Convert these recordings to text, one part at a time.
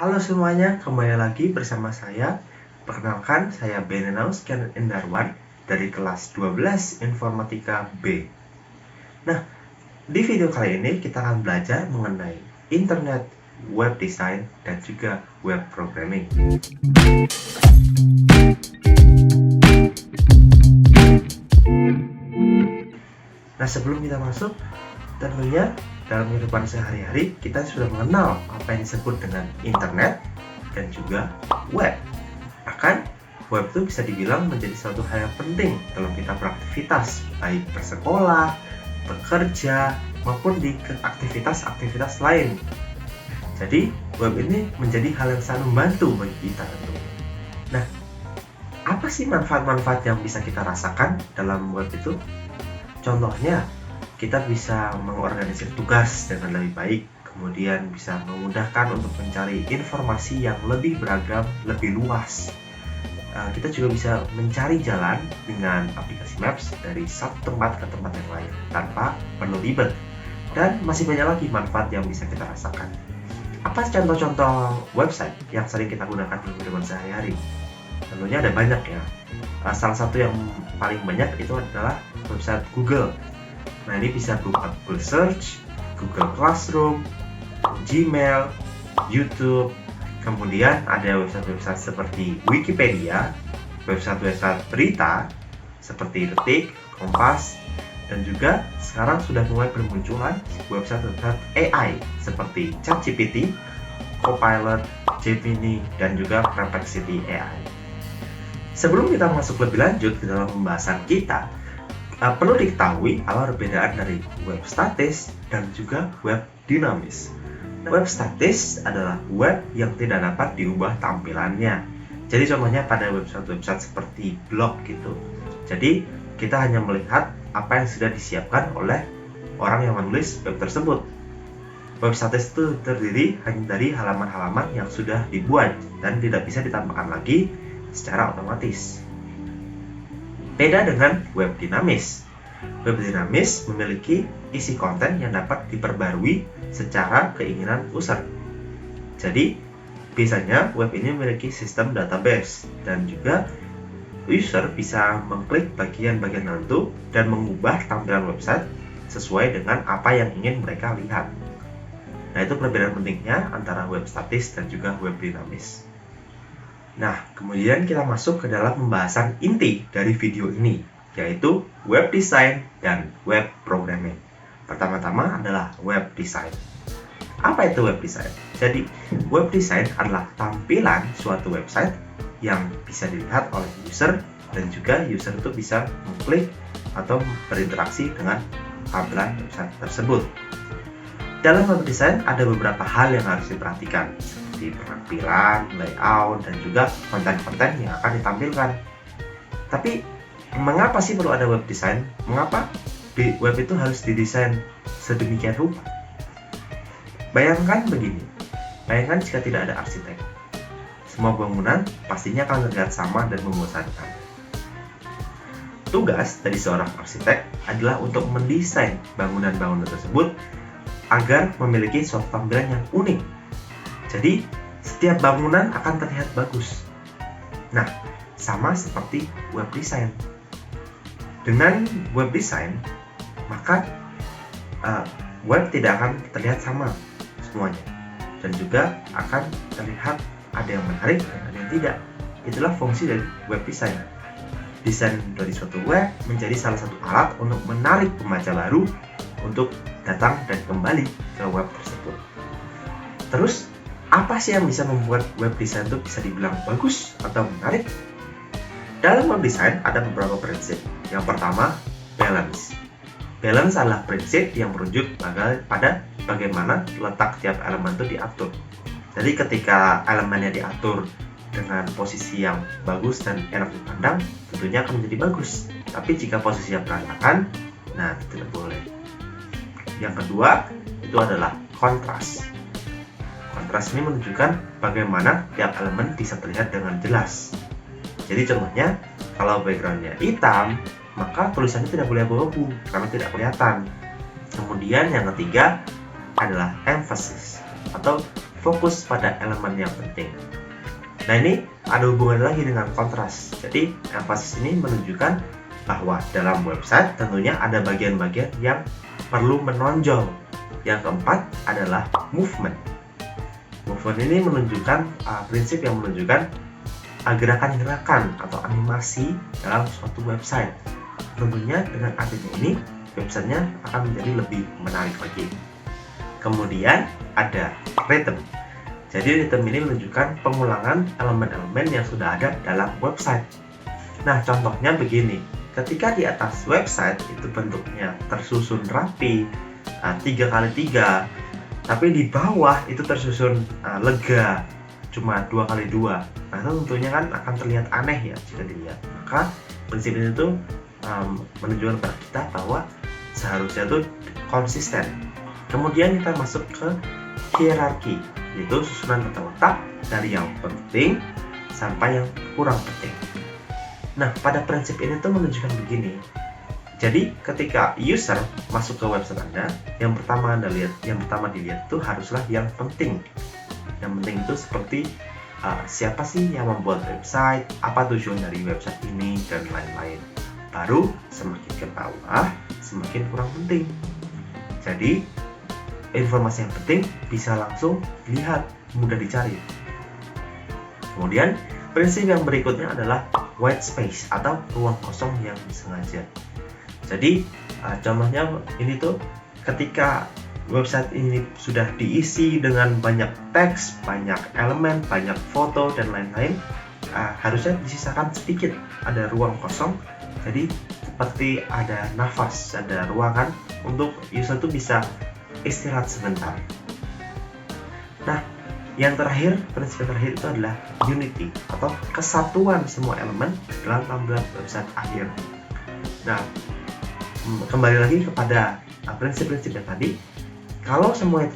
Halo semuanya, kembali lagi bersama saya. Perkenalkan, saya Benenaus Ken Endarwan dari kelas 12 Informatika B. Nah, di video kali ini kita akan belajar mengenai internet, web design, dan juga web programming. Nah, sebelum kita masuk, tentunya dalam kehidupan sehari-hari kita sudah mengenal apa yang disebut dengan internet dan juga web. Bahkan web itu bisa dibilang menjadi suatu hal yang penting dalam kita beraktivitas, baik bersekolah, bekerja, maupun di aktivitas-aktivitas lain. Jadi web ini menjadi hal yang sangat membantu bagi kita tentunya. Nah, apa sih manfaat-manfaat yang bisa kita rasakan dalam web itu? Contohnya, kita bisa mengorganisir tugas dengan lebih baik, kemudian bisa memudahkan untuk mencari informasi yang lebih beragam, lebih luas. Kita juga bisa mencari jalan dengan aplikasi Maps dari satu tempat ke tempat yang lain tanpa perlu ribet. Dan masih banyak lagi manfaat yang bisa kita rasakan. Apa contoh-contoh website yang sering kita gunakan di kehidupan sehari-hari? Tentunya ada banyak ya. Salah satu yang paling banyak itu adalah website Google. Nah, ini bisa berupa Google Search, Google Classroom, Gmail, YouTube. Kemudian ada website-website seperti Wikipedia, website-website berita seperti Detik, Kompas, dan juga sekarang sudah mulai bermunculan website-website AI seperti ChatGPT, Copilot, Gemini, dan juga Perplexity AI. Sebelum kita masuk lebih lanjut ke dalam pembahasan kita, perlu diketahui apa perbedaan dari web statis dan juga web dinamis. Web statis adalah web yang tidak dapat diubah tampilannya. Jadi contohnya pada website-website seperti blog gitu. Jadi kita hanya melihat apa yang sudah disiapkan oleh orang yang menulis web tersebut. Web statis itu terdiri hanya dari halaman-halaman yang sudah dibuat dan tidak bisa ditambahkan lagi secara otomatis. Beda dengan web dinamis. Web dinamis memiliki isi konten yang dapat diperbarui secara keinginan user. Jadi, biasanya web ini memiliki sistem database dan juga user bisa mengklik bagian-bagian tertentu dan mengubah tampilan website sesuai dengan apa yang ingin mereka lihat. Nah, itu perbedaan pentingnya antara web statis dan juga web dinamis. Nah, kemudian kita masuk ke dalam pembahasan inti dari video ini, yaitu web design dan web programming. Pertama-tama adalah web design. Apa itu web design? Jadi, web design adalah tampilan suatu website yang bisa dilihat oleh user dan juga user itu bisa mengklik atau berinteraksi dengan tampilan website tersebut. Dalam web design ada beberapa hal yang harus diperhatikan, seperti penampilan, layout, dan juga konten-konten yang akan ditampilkan. Tapi, mengapa sih perlu ada web design? Mengapa web itu harus didesain sedemikian rupa? Bayangkan begini, bayangkan jika tidak ada arsitek. Semua bangunan pastinya akan terlihat sama dan membosankan. Tugas dari seorang arsitek adalah untuk mendesain bangunan-bangunan tersebut agar memiliki suatu tampilan yang unik. Jadi, setiap bangunan akan terlihat bagus. Nah, sama seperti web design. Dengan web design, maka web tidak akan terlihat sama semuanya. Dan juga akan terlihat ada yang menarik dan ada yang tidak. Itulah fungsi dari web design. Desain dari suatu web menjadi salah satu alat untuk menarik pembaca baru untuk datang dan kembali ke web tersebut. Terus, apa sih yang bisa membuat web design itu bisa dibilang bagus atau menarik? Dalam web design ada beberapa prinsip. Yang pertama, balance. Balance adalah prinsip yang merujuk pada bagaimana letak tiap elemen itu diatur. Jadi ketika elemennya diatur dengan posisi yang bagus dan enak dipandang, tentunya akan menjadi bagus. Tapi jika posisinya berantakan, nah itu tidak boleh. Yang kedua, itu adalah kontras. Kontras ini menunjukkan bagaimana tiap elemen bisa terlihat dengan jelas. Jadi contohnya, kalau backgroundnya hitam, maka tulisannya tidak boleh abu-abu karena tidak kelihatan. Kemudian yang ketiga adalah emphasis atau fokus pada elemen yang penting. Nah, ini ada hubungan lagi dengan kontras. Jadi, emphasis ini menunjukkan bahwa dalam website tentunya ada bagian-bagian yang perlu menonjol. Yang keempat adalah movement. Movement ini menunjukkan prinsip yang menunjukkan gerakan-gerakan atau animasi dalam suatu website. Tentunya dengan adanya ini, websitenya akan menjadi lebih menarik lagi. Kemudian ada rhythm. Jadi rhythm ini menunjukkan pengulangan elemen-elemen yang sudah ada dalam website. Nah, contohnya begini. Ketika di atas website itu bentuknya tersusun rapi 3x3, tapi di bawah itu tersusun lega cuma 2x2. Nah, itu tentunya kan akan terlihat aneh ya jika dilihat. Maka prinsip ini tuh menunjukkan kepada kita bahwa seharusnya itu konsisten. Kemudian kita masuk ke hierarki, yaitu susunan tata letak dari yang penting sampai yang kurang penting. Nah, pada prinsip ini tuh menunjukkan begini. Jadi, ketika user masuk ke website Anda, yang pertama dilihat itu haruslah yang penting. Yang penting itu seperti siapa sih yang membuat website, apa tujuan dari website ini, dan lain-lain. Baru semakin ke bawah, semakin kurang penting. Jadi, informasi yang penting bisa langsung dilihat, mudah dicari. Kemudian, prinsip yang berikutnya adalah white space atau ruang kosong yang disengaja. Jadi, contohnya ini tuh ketika website ini sudah diisi dengan banyak teks, banyak elemen, banyak foto, dan lain-lain, harusnya disisakan sedikit, ada ruang kosong. Jadi, seperti ada nafas, ada ruangan untuk user tuh bisa istirahat sebentar. Nah, yang terakhir, prinsip terakhir itu adalah unity atau kesatuan semua elemen dalam tampilan website akhir. Nah, kembali lagi kepada prinsip-prinsip yang tadi. Kalau semuanya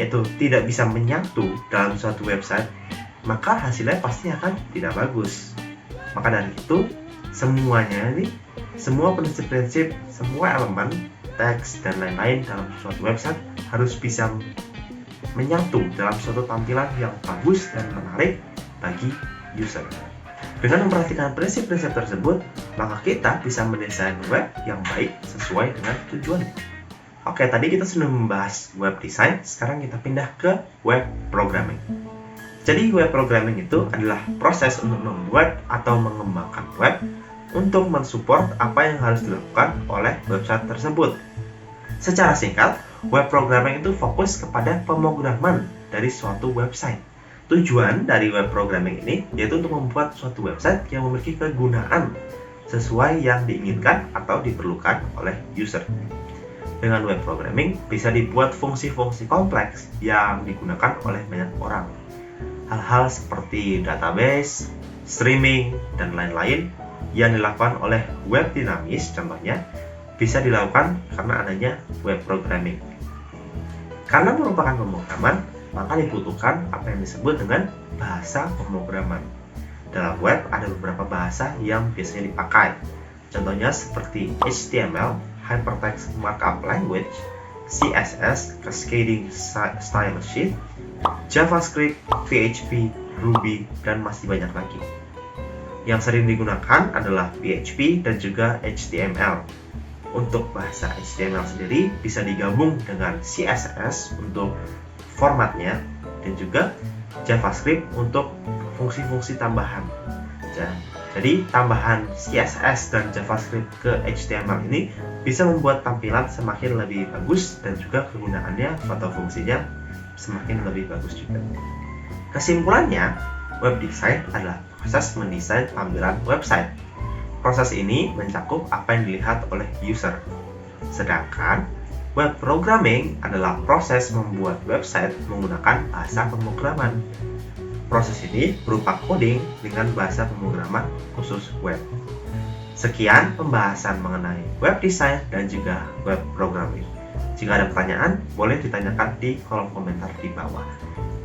itu tidak bisa menyatu dalam suatu website, maka hasilnya pasti akan tidak bagus. Maka dari itu, semua prinsip-prinsip, semua elemen teks dan lain-lain dalam suatu website harus bisa menyatu dalam suatu tampilan yang bagus dan menarik bagi user. Dengan memperhatikan prinsip-prinsip tersebut, maka kita bisa mendesain web yang baik sesuai dengan tujuannya. Oke, tadi kita sudah membahas web design, sekarang kita pindah ke web programming. Jadi web programming itu adalah proses untuk membuat atau mengembangkan web untuk mensupport apa yang harus dilakukan oleh website tersebut. Secara singkat, web programming itu fokus kepada pemrograman dari suatu website. Tujuan dari web programming ini yaitu untuk membuat suatu website yang memiliki kegunaan sesuai yang diinginkan atau diperlukan oleh user. Dengan web programming bisa dibuat fungsi-fungsi kompleks yang digunakan oleh banyak orang. Hal-hal seperti database, streaming, dan lain-lain yang dilakukan oleh web dinamis contohnya bisa dilakukan karena adanya web programming. Karena merupakan pemrograman, maka dibutuhkan apa yang disebut dengan bahasa pemrograman. Dalam web ada beberapa bahasa yang biasanya dipakai. Contohnya seperti HTML, Hypertext Markup Language, CSS, Cascading Style Sheet, JavaScript, PHP, Ruby, dan masih banyak lagi. Yang sering digunakan adalah PHP dan juga HTML. Untuk bahasa HTML sendiri bisa digabung dengan CSS untuk formatnya dan juga JavaScript untuk fungsi-fungsi tambahan. Jadi tambahan CSS dan JavaScript ke HTML ini bisa membuat tampilan semakin lebih bagus dan juga kegunaannya atau fungsinya semakin lebih bagus juga. Kesimpulannya, web design adalah proses mendesain tampilan website. Proses ini mencakup apa yang dilihat oleh user. Sedangkan web programming adalah proses membuat website menggunakan bahasa pemrograman. Proses ini berupa coding dengan bahasa pemrograman khusus web. Sekian pembahasan mengenai web design dan juga web programming. Jika ada pertanyaan, boleh ditanyakan di kolom komentar di bawah.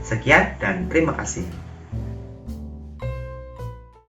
Sekian dan terima kasih.